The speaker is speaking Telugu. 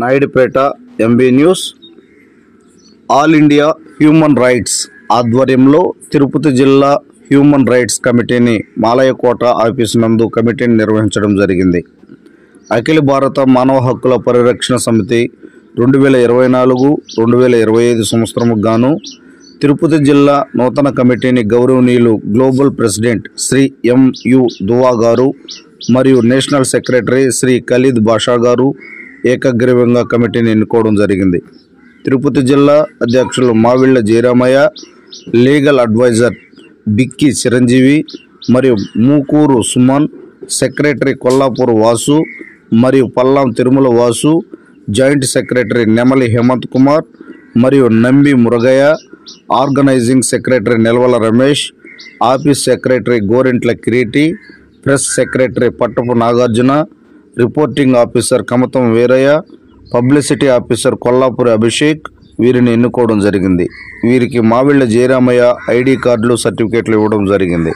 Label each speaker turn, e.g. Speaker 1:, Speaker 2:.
Speaker 1: Naidupeta MB news. All India human rights ఆధ్వర్యంలో తిరుపతి జిల్లా హ్యూమన్ రైట్స్ కమిటీని మాలయకోట ఆఫీసు నందు కమిటీని నిర్వహించడం జరిగింది. అఖిల భారత మానవ హక్కుల పరిరక్షణ సమితి 2024-2025 సంవత్సరముకు గాను తిరుపతి జిల్లా నూతన కమిటీని గౌరవనీయులు గ్లోబల్ ప్రెసిడెంట్ శ్రీ ఎంయు దువా గారు మరియు నేషనల్ సెక్రటరీ శ్రీ ఖలీద్ బాషా గారు ఏకగ్రీవంగా కమిటీని ఎన్నుకోవడం జరిగింది. తిరుపతి జిల్లా అధ్యక్షులు మావిళ్ళ జయరామయ్య, లీగల్ అడ్వైజర్ బిక్కి చిరంజీవి మరియు మూకూరు సుమన్, సెక్రటరీ కొల్లాపూర్ వాసు మరియు పల్లాం తిరుమల వాసు, జాయింట్ సెక్రటరీ నెమలి హేమంత్ కుమార్ మరియు Nambi Muragaiah, organising secretary Nelvala Ramesh, office secretary Gorintla Kireeti, press secretary Pattapu Nagarjuna, reporting officer Kamatham Veeraiah, publicity officer Kollapuri Abhishek వీరిని ఎన్నుకోవడం జరిగింది. వీరికి మావిళ్ళ జయరామయ్య ఐడి కార్డులు, సర్టిఫికేట్లు ఇవ్వడం జరిగింది.